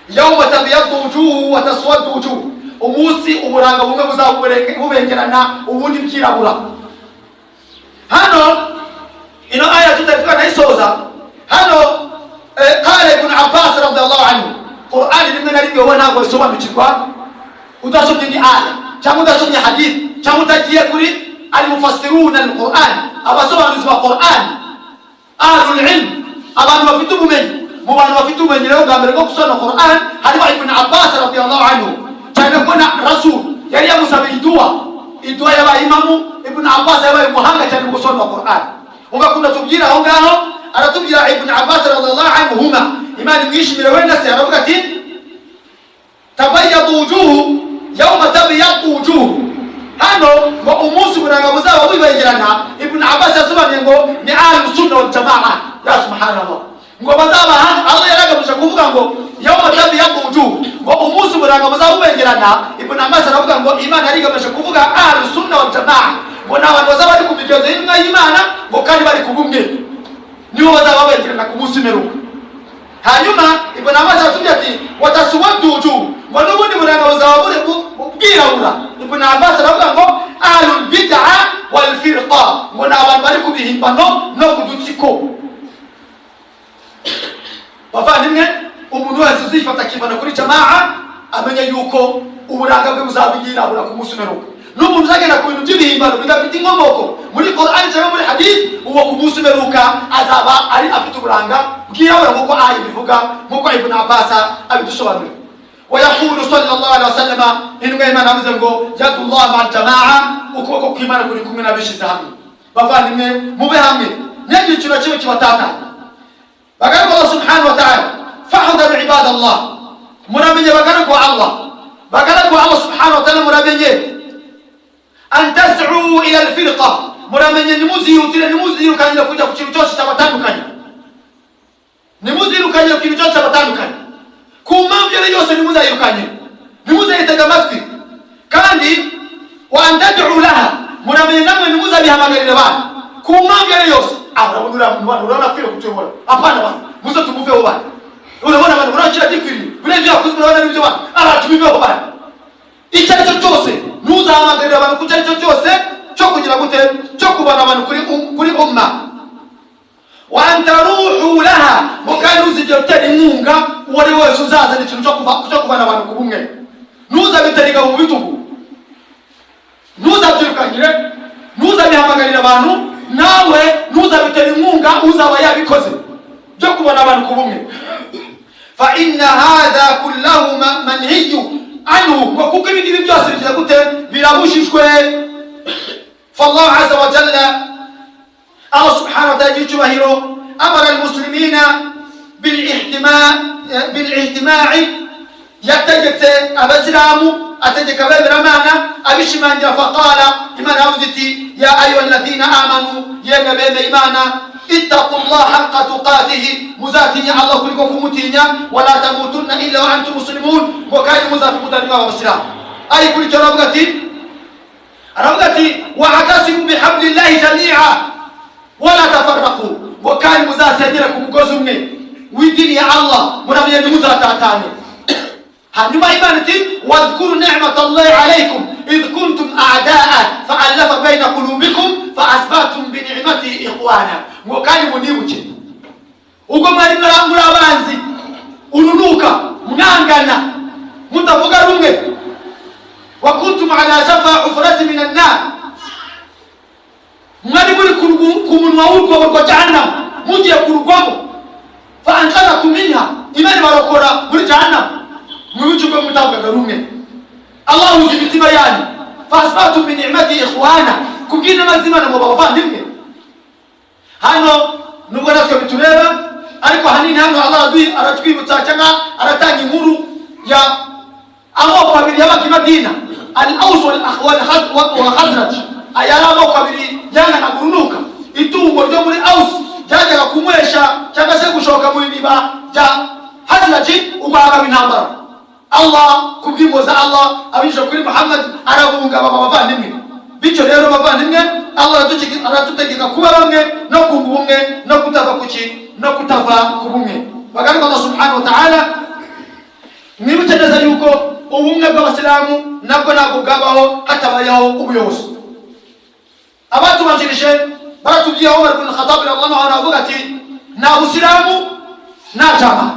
Yawma tabyaddu wujuhu wa taswaddu wujuh, umunsi uburanga bumwe buzabubengerana ubundi bwirabura. Hano ino aya tutafika naisoza hano qala ibn Abbas radiyallahu anhu, Qur'ani rimwe na rimwe wowe ntabwo bisobanukirwa udasomye ni aya cyangwa udasomye hadith cyangwa utagiye kuri al-mufassiruna al-Qur'an, abasobanuzi ba Qur'an, ahlul ilm, abantu bafite ubumenyi. Mu bantu bafite ubumenyi rero bwa mbere bwo gusoma Qur'an harimo ibn Abbas radiyallahu anhu, cyane ko na Rasul yari yamusabiye idua yabaye imamu. Ibn Abbas yabaye umuhanga cyane mu gusoma Qur'an. Ungakunda tubwira aho ngaho, aratubwira ibn Abbas radiyallahu anhuma, Imana imwishimire wenda se, aravuga ati tabayyadu wujuhu yawma tabyaddu wujuhu. Hano ngo umunsi buranga buzaba bubengerana, Ibn Abbas yasobanuye ngo ni ahlus sunna wal jamaa. Ya subhanallah, ngo bazaba Allah yaragamije kuvuga ngo yawma tabyaddu wujuhu, ngo umunsi buranga buzaba bubengerana. Ibn Abbas aravuga ngo Imana yarigamije kuvuga ahlus sunna wal jamaa, ngo n'abantu bazaba bari ku migenzo y'Imana, ngo kandi bari ku bumwe, nibo bazaba babengerana ku munsi w'imperuka. Hanyuma Ibn Abbas aratubwira ati wataswaddu wujuh, ngo n'ubundi buranga buzaba bwirabura. Ibn Abbas aravuga ngo ahlul bid'a wal firqa, ngo n'abantu bari ku bihimbano no ku dutsiko. Bavandimwe, umuntu wese uzifata akivana kuri jamaa amenye yuko uburanga bwe buzaba bwirabura ku munsi w'imperuka. N'umuntu uzagenda ku bintu by'ibihimbano bidafite inkomoko muri Qur'an cyangwa muri hadith, uwo ku munsi w'imperuka azaba ari afite uburanga bwirabura nk'uko aya bivuga, nk'uko Ibn Abbas abidusobanurira. Wa yaqulu sallallahu alaihi wasallam, intumwa y'Imana avuze ngo yadullah ma'al jamaa, ukuboko kw'Imana kuri kumwe n'abishize hamwe. Bavandimwe, mube hamwe, ntihagire ikintu kimwe kibatatanya. Bagaragu Allah subhanahu wa ta'ala, fahdaru ibadallah, muramenye bagaragu Allah, bagaragu Allah subhanahu wa ta'ala, muramenye an tas'u ila al-firqa, muramenye nimuzirukanye kujya ku kintu cyose cyabatandukanye, nimuzirukanye ku kintu cyose cyabatandukanye, ku mpamvu iyo yose nimuzayirukanye, nimuzayitega amatwi, kandi wa an tad'u laha, muramenye namwe nimuzabihamagarira abantu ku mpamvu iyo yose. Urabona kwira kutuyobora, hapana bana, muze tumuveho bana. Urabona bana, urakira gikwiriye, urebye yakoze urabona n'ibyo bana, tubiveho bana. Icyo ari cyo cyose ntuzahamagarira abantu ku cyo cyose cyo kugira gute, cyo kubana abantu kuri umma. Wa antaruhu laha, mukandi uzigera utera inkunga uwo ari wese uzazana ikintu cyo kubana abantu ku bumwe. Ntuzabiterega mu bitugu, ntuzabyirukanyire, ntuzabihamagarira abantu, nawe ntuzabitera inkunga uzaba yabikoze byo kubana abantu ku bumwe. Fa inna hadha kullahu manhiyu anhu, kuko ibingibi byose bigira gute, birabujijwe. فالله عز وجل الله سبحانه وتعالى يجبهره أمر المسلمين بالاجتماع يتجت أبسلام أتجك ببرمانا أبشمان فقال إمان أوزتي يا أيها الذين آمنوا يا بين إيمانا اتقوا الله حق تقاته مزاتين الله كلكم متينيا ولا تموتن إلا وأنتم مسلمون وكاين مزات مدرنا وبسلام أي كل ربغتي واعتصموا بحبل الله جميعا ولا تفرقوا ngo kandi muzasengera ku mugozi umwe w'idini ya Allah muramenye ntimuzatatane. hanyuma Imana iti wadhkuru ni'matallahi alaykum idh kuntum a'da'a fa'alafa bayna qulubikum fa'asbatum bi ni'matihi ikhwana. ngo kandi munibuke ubwo mwari muri abanzi urunuka mwangana mutavuga rumwe wa kuntum ala shafa hufratin minan nar mwari muri ku munwa w'urwobo rwa jahannam mugiye kurugwamo fa'anqadhakum minha Imana barokora muri jahannam mwibuke mutavuga rumwe. Allah uzi imitima yanyu fasbatum bi ni'mati ikhwana kubwina mazimana mu bavandimwe. hano nubwo natwe bitureba ariko hanini hano Allah aratwibutsa cyangwa aratanga inkuru ya amoko abiri y'abaki Madina al-Aws wal Khazraj. ayari amoko abiri yangana gurunuka. itungo ryo muri Aws ryajyaga kumwesha cyangwa se gushoka mu biba bya Khazraj ubwaba b'intambara. Allah kubwimoza Allah abisha kuri Muhammad arabunga abavandimwe. bityo rero bavandimwe Allah aratutegeka kuba bamwe no kunga ubumwe no kutava kuki no kutava ku bumwe. bagarika Allah subhanahu wa ta'ala mwibuke neza yuko ubumwe bw'abasilamu nabwo ntabwo bwabaho hatabayeho ubuyobozi. abatubanjirije baratubwiye Umar ibn Khattab radiyallahu anhu avuga ati nta busilamu nta jamaa,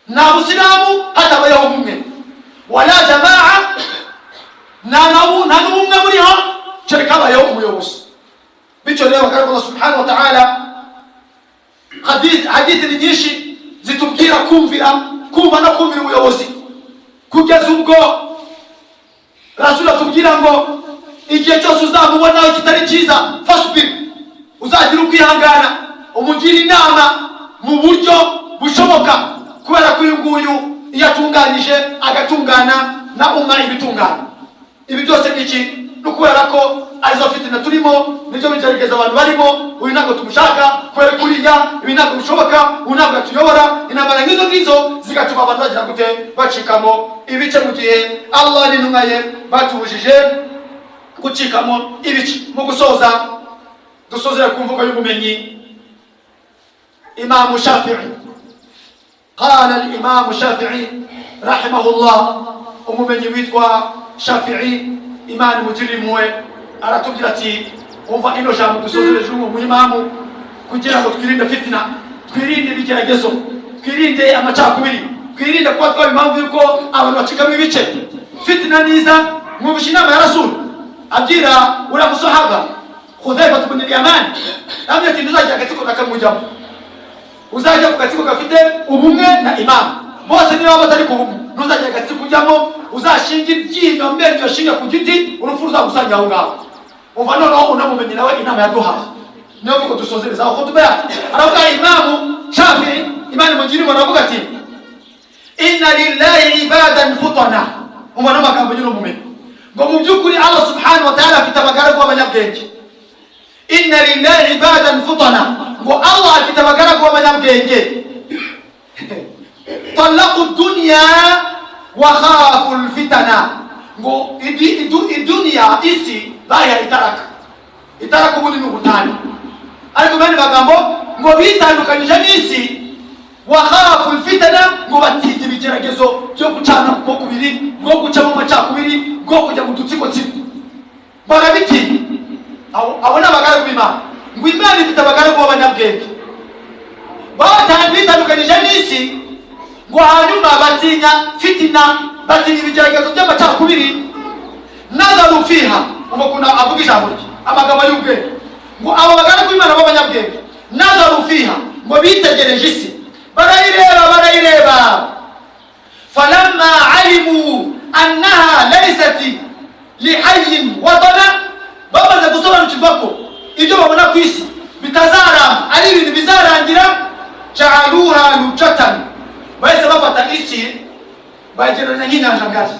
nta busilamu hatabayeho ubumwe wala jamaa nta n'ubumwe buriho kereka habayeho umuyobozi. bityo rero bagarika Allah subhanahu wa ta'ala hadithi ni nyinshi zitubwira kumva no kumvira ubuyobozi kugeza ubwo Rasul atubwira ngo igihe cyose uzamubona kitari cyiza fasbir, uzagira ukwihangana umugira inama mu buryo bushoboka, kubera ko uyu nguyu iyo atunganyije agatungana na umma ibitungana. ibi byose ni iki? no kubera ko arizo fitina turimo nibyo bigerageza abantu barimo. uyu ntabwo tumushaka kubera kuriya, ibi ntabwo bishoboka, uyu ntabwo atuyobora. intambara nk'izo zigatuma abantu bagira gute bacikamo ibice, mu gihe Allah n'intumwa ye batubujije gucikamo ibice. mu gusoza dusozera ku mvugo y'ubumenyi Imam Shafi'i. qala al-Imam Shafi'i rahimahullah, umumenyi witwa Shafi'i Imana mujirimu we aratubwira ati umva ino jambo dusozereje mu imamu kugira ngo twirinde fitina, twirinde ibigeragezo, twirinde amacakubiri, twirinde kuba twaba impamvu yuko abantu bacikamo ibice. fitina niza mwumvishe inama ya Rasul abwira uriya musahaba Hudhayfa ibn al-Yaman, amwe ati ntuzajya agatsiko kakamujyamo, uzajya ku gatsiko gafite ubumwe na imamu. bose niba batari ku bumwe ntuzajya agatsiko ujyamo, uzashinga iryinyo mbere shinga ku giti urupfu ruzagusanya aho ngaho. umva noneho unamumenye nawe inama yaduhaye. niyo vuko dusozereza aho khutba yake aravuga Imam Shafi'i Imana mujirimu aravuga ati inna lillahi ibadan futana. umva n'amagambo y'uno mumenyi ngo mu by'ukuri Allah subhanahu wa ta'ala afite abagaragu b'abanyabwenge. inna lillahi ibadan futana, ngo Allah afite abagaragu b'abanyabwenge. talaqu dunya wa khafu alfitana, ngo idunia isi baya itaraka ubundi ni ubutani. ariko bene bagambo ngo bitandukanyije n'isi wa khafu alfitana, ngo batinya ibigeragezo byo gucana ku kubiri, bwo guca mu macakubiri, bwo kujya mu dutsiko tsiko. barabitinya abo n'abagaragu b'Imana. ngo Imana ifite abagaragu b'abanyabwenge bitandukanyije n'isi, ngo hanyuma batinya fitina, batinya ibigeragezo by'amacakubiri. nazaru fiha, umukunda avuga ijambo rye amagambo y'ubwenge, ngo abo bagaragu b'Imana b'abanyabwenge nazaru fiha, ngo bitegereje isi barayireba. falamma alimu annaha laysat lihayyin watana, bamaze gusobanukirwa ko ibyo babona ku isi bitazaramba, ari ibintu bizarangira. ja'aluha lujatan, bahise bafata isi bayigereranya nk'inyanja ngari.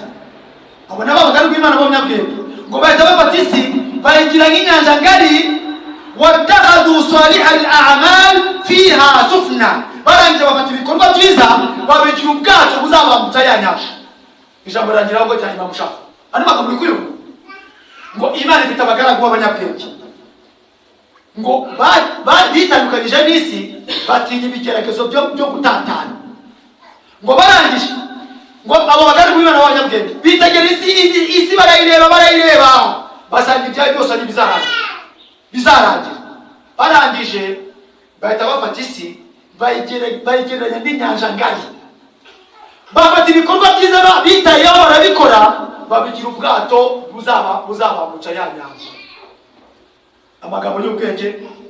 abo nabo abagaragu b'Imana b'abanyabwenge ngo bahita bafata isi bayigira nk'inyanja ngari. wattakhadhu salihal a'mal fiha sufna, barangije bafata ibikorwa byiza babigira ubwato buzabambutsa ya nyanja. ijambo rirangira ngo cyane Imam Shafi'i ari magambo y'ukuri ngo Imana ifite abagaragu b'abanyabwenge ngo bitandukanyije n'isi, batinya ibigeragezo byo gutatana. Ngo barangije ngo abo bagaragu b'Imana b'abanyabwenge bitegera isi barayireba basanga ibyaha byose ari bizarangira. Barangije bahita bafata isi bayigereranya n'inyanja ngari, bafata ibikorwa byiza bitayeho barabikora, babigira ubwato buzabambutsa ya nyanja. Amagambo y'ubwenge: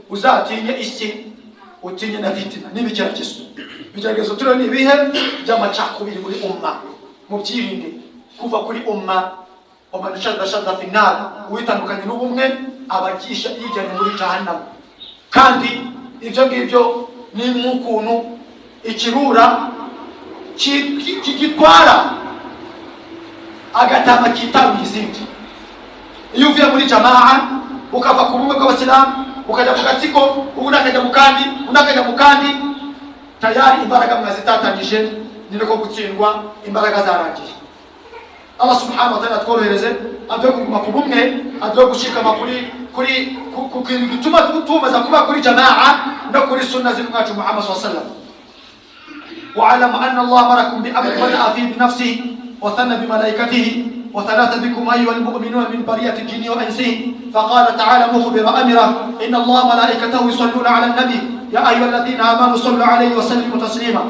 uzatinye isi, utinye na fitina n'ibigeragezo. Ibigeragezo turiho ni ibihe? By'amacakubiri muri umma. Mubyirinde kuva kuri umma shadda final, uitandukanye n'ubumwe abagisha yijyanye muri jahannam. Kandi ibyo ngibyo ni nk'ukuntu ikirura kitwara agatama kitaruye izindi. Iyo uvuye muri jamaa ukava ku bumwe bw'abasilamu ukajya mu gatsiko, ubundi akajya mu kandi, tayari imbaraga mwazitatanyije, ni nako gutsindwa, imbaraga zarangiye. Allah subhanahu wa ta'ala tworohereze, aduhe kuguma ku bumwe, aduhe gushikama kuri kintu gituma tumaza kuba kuri jamaa no kuri sunna z'umwacu Muhammad sallallahu alaihi wasallam. wa'lamu anna Allah amarakum bi amrin bada'a fihi bi nafsihi wa thanna bi malaikatihi وثلاث بكم أيها المؤمنون من برية الجن وإنسه. فقال تعالى مخبر أمره: إن الله ملائكته يصلون على النبي يا أيها الذين آمنوا صلوا عليه وسلموا تسليما.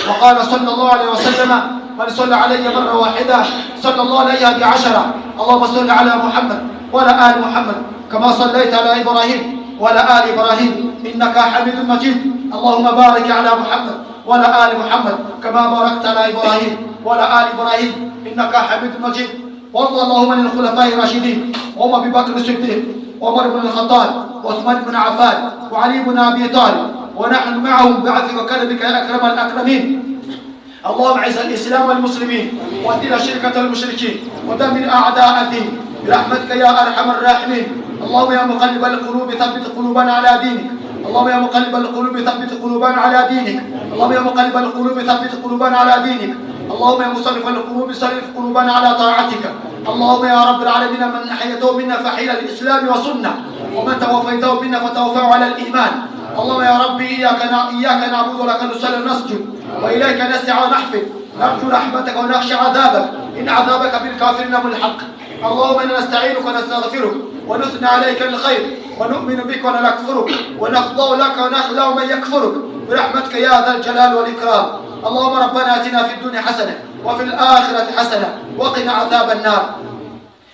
وقال صلى الله عليه وسلم: من صلى علي مرة واحدة صلى الله عليها ب10. اللهم صل على محمد وعلى آل محمد كما صليت على إبراهيم وعلى آل إبراهيم إنك حميد مجيد. اللهم بارك على محمد وعلى آل محمد كما باركت على إبراهيم وعلى آل إبراهيم إنك حميد مجيد. وارض اللهم عن الخلفاء الراشدين وعمر بن بكر الصديق وعمر بن الخطاب وعثمان بن عفان وعلي بن أبي طالب ونحن معهم بعثك وكرمك يا أكرم الأكرمين. اللهم اعز الإسلام والمسلمين وأذل الشرك والمشركين ودمر أعداء الدين برحمتك يا أرحم الراحمين. اللهم يا مقلب القلوب ثبت قلوبنا على دينك. اللهم يا مقلب القلوب ثبت قلوبنا على دينك. اللهم يا مقلب القلوب ثبت قلوبنا على دينك. اللهم يا مصرف القلوب صرف قلوبنا على طاعتك. اللهم يا رب العالمين من أحييته منا فحيل الإسلام وسنة، ومن توفيته منا فتوفاه على الإيمان. اللهم يا ربي إياك نعبد ولك نصلي ونسجد وإليك نسعى ونحفظ، نرجو رحمتك ونخشى عذابك، إن عذابك بالكافرين ملحق. اللهم إنا نستعينك ونستغفرك ونثني عليك الخير ونؤمن بك ونكفرك ونخضع لك ونخلع من يكفرك برحمتك يا ذا الجلال والإكرام. اللهم ربنا آتنا في الدنيا حسنة وفي الآخرة حسنة وقنا عذاب النار.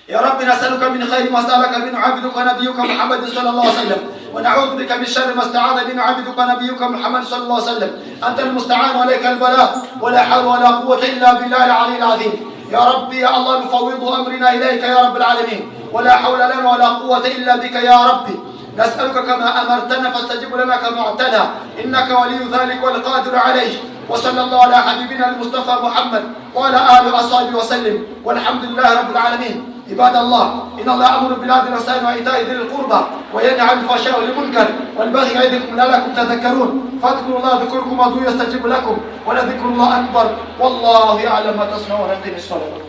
يا رب نسألك من خير ما سألك منه عبدك ونبيك محمد صلى الله عليه وسلم، ونعوذ بك من شر ما استعاذ منه عبدك ونبيك محمد صلى الله عليه وسلم. أنت المستعان وعليك البلاغ، ولا حول ولا قوة إلا بالله العلي العظيم. يا ربي يا الله نفوض أمرنا إليك يا رب العالمين، ولا حول لنا ولا قوة إلا بك يا ربي. نسألك كما أمرتنا فاستجب لنا كما وعدتنا، إنك ولي ذلك والقادر عليه. وصلى الله على حبيبنا المصطفى محمد وعلى آله وصحبه وسلم، والحمد لله رب العالمين. عباد الله، إن الله أمر بالعدل والإحسان وإيتاء ذي القربى وينهى عن الفحشاء والمنكر والبغي يعظكم لعلكم تذكرون. فاذكروا الله ذكركم وادعوه يستجب لكم، ولذكر الله أكبر، والله يعلم ما تصنعون. أقم الصلاة.